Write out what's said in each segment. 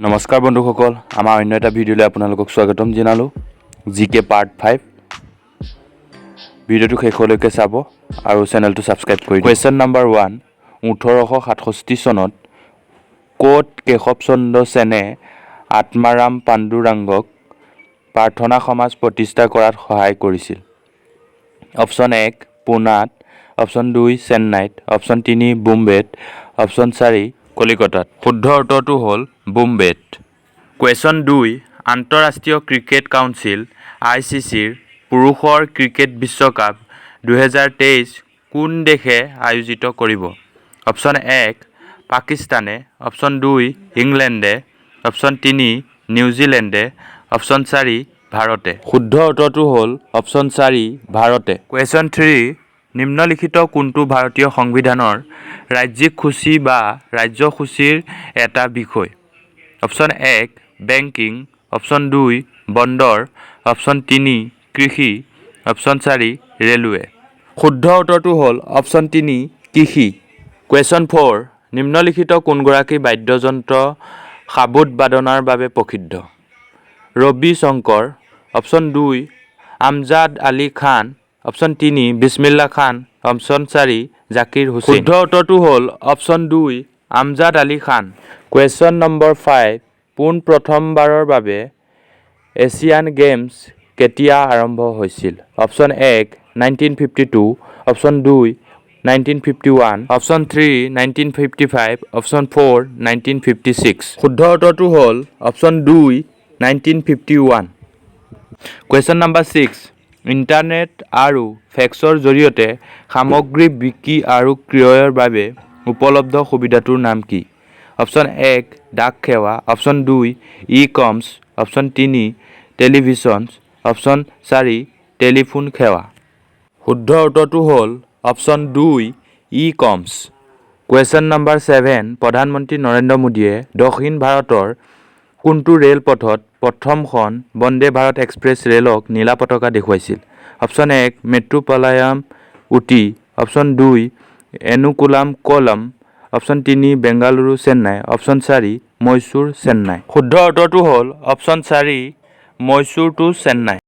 নমস্কাৰ বন্ধুসকল, আমাৰ অন্য এটা ভিডিঅ'লৈ আপোনালোকক স্বাগতম জনালোঁ। জিকে পাৰ্ট 5 ভিডিঅ'টো শেষলৈকে চাব আৰু চেনেলটো ছাবস্ক্ৰাইব কৰি দিয়ক। কুৱেশ্যন নম্বৰ 1, 1867 চনত ক'ত কেশৱ চন্দ্ৰ সেনে আত্মাৰাম পাণ্ডুৰাংগক প্ৰাৰ্থনা সমাজ প্ৰতিষ্ঠা কৰাত সহায় কৰিছিল? অপশ্যন 1 পুনাত, অপশ্যন 2 চেন্নাইত, অপশ্যন 3 বোম্বেত, অপশ্যন 4 কলিকতাত। শুদ্ধ উত্তৰটো হ'ল বোম্বেত। কুৱেশ্যন 2, আন্তঃৰাষ্ট্ৰীয় ক্ৰিকেট কাউন্সিল (ICCৰ) পুৰুষৰ ক্ৰিকেট বিশ্বকাপ 2023 কোন দেশে আয়োজিত কৰিব? অপশ্যন 1 পাকিস্তানে, অপশ্যন 2 ইংলেণ্ডে, অপশ্যন 3 নিউজিলেণ্ডে, অপশ্যন 4 ভাৰতে। শুদ্ধ উত্তৰটো হ'ল অপশ্যন 4 ভাৰতে। কুৱেশ্যন 3, নিম্নলিখিত কোনটো ভাৰতীয় সংবিধানৰ ৰাজ্যিক সূচী বা ৰাজ্যসূচীৰ এটা বিষয়? অপশ্যন 1 বেংকিং, অপশ্যন 2 বন্দৰ, অপশ্যন 3 কৃষি, অপশ্যন 4 ৰেলৱে। শুদ্ধ উত্তৰটো হ'ল অপশ্যন 3 কৃষি। কুৱেশ্যন 4, নিম্নলিখিত কোনগৰাকী বাদ্যযন্ত্ৰ সাবুত বাদনৰ বাবে প্ৰসিদ্ধ? ৰবি শংকৰ, অপশ্যন 2 আমজাদ আলী খান, অপশ্যন 3 বিছমিল্লা খান, অপশ্যন 4 জাকিৰ হুছেইন। শুদ্ধ উত্তৰটো হ'ল option 2 Amjad Ali Khan. Question number 5, পোনপ্ৰথমবাৰৰ বাবে এছিয়ান গেমছ কেতিয়া আৰম্ভ হৈছিল? Option 1 1952, option 2 1951, option 3 1955, option 4 1956। শুদ্ধ উত্তৰটো হ'ল অপশ্যন 2 1951। কুৱেশ্যন নম্বৰ 6, ইণ্টাৰনেট আৰু ফেক্সৰ জৰিয়তে সামগ্ৰী বিক্ৰী আৰু ক্ৰয়ৰ বাবে উপলব্ধ সুবিধাটোৰ নাম কি? অপশ্যন 1 ডাক সেৱা, option 2 e-commerce, option 3 television, option 4 telephone সেৱা। শুদ্ধ উত্তৰটো হ'ল অপশ্যন 2 ই-কমাৰ্চ। কুৱেশ্যন নম্বৰ 7, প্ৰধানমন্ত্ৰী নৰেন্দ্ৰ মোদীয়ে দক্ষিণ ভাৰতৰ কোনটো ৰেলপথত প্ৰথমখন বন্দে ভাৰত এক্সপ্ৰেছ ৰেলক নীলা পতাকা দেখুৱাইছিল? Option 1 Mettupalayam Ooty, option 2 Ernakulam Kollam, option 3 Bengaluru Chennai, option 4 Mysuru Chennai. শুদ্ধ উত্তৰটো হ'ল অপশ্যন 4 মহীশূৰ টু চেন্নাই।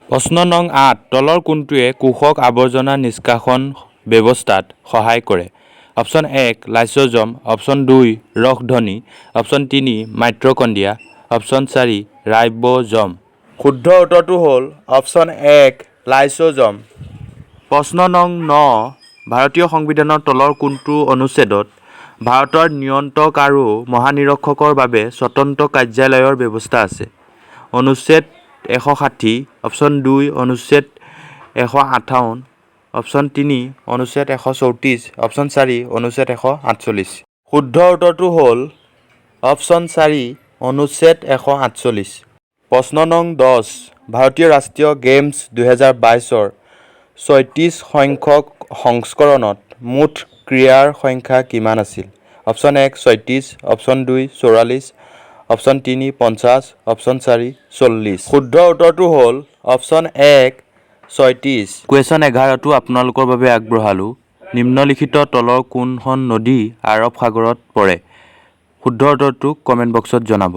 প্ৰশ্ন নং 8, তলৰ কোনটোৱে কোষক আৱৰ্জনা নিষ্কাশন ব্যৱস্থাত সহায় কৰে? অপশ্যন 1 লাইচোজম, অপশ্যন 2 ৰসধ্বনি, অপশ্যন 3 মাইট্ৰকণ্ড্ৰিয়া, অপশ্যন 4 ৰাইব'জম। শুদ্ধ উত্তৰটো হ'ল অপশ্যন 1 লাইচোজম। প্ৰশ্ন নং 9, ভাৰতীয় সংবিধানৰ তলৰ কোনটো অনুচ্ছেদত ভাৰতৰ নিয়ন্ত্ৰক আৰু মহানিৰীক্ষকৰ বাবে স্বতন্ত্ৰ কাৰ্যালয়ৰ ব্যৱস্থা আছে? অনুচ্ছেদ 160, অপশ্যন 2 অনুচ্ছেদ 158, অপশ্যন 3 অনুচ্ছেদ 134, অপশ্যন 4 অনুচ্ছেদ 148। শুদ্ধ উত্তৰটো হ'ল অপশ্যন 4 অনুচ্ছেদ 148। প্ৰশ্ন নং 10, ভাৰতীয় ৰাষ্ট্ৰীয় গেমছ 2022ৰ 36 সংখ্যক সংস্কৰণত মুঠ ক্ৰীড়াৰ সংখ্যা কিমান আছিল? Option 1 36, option 2 44, option 3 50, option 4 40। শুদ্ধ উত্তৰটো হ'ল অপশ্যন 1 36। কুৱেশ্যন 11টো আপোনালোকৰ বাবে আগবঢ়ালোঁ। নিম্নলিখিত তলৰ কোনখন নদী আৰৱ সাগৰত পৰে? শুদ্ধ উত্তৰটো কমেণ্ট বক্সত জনাব।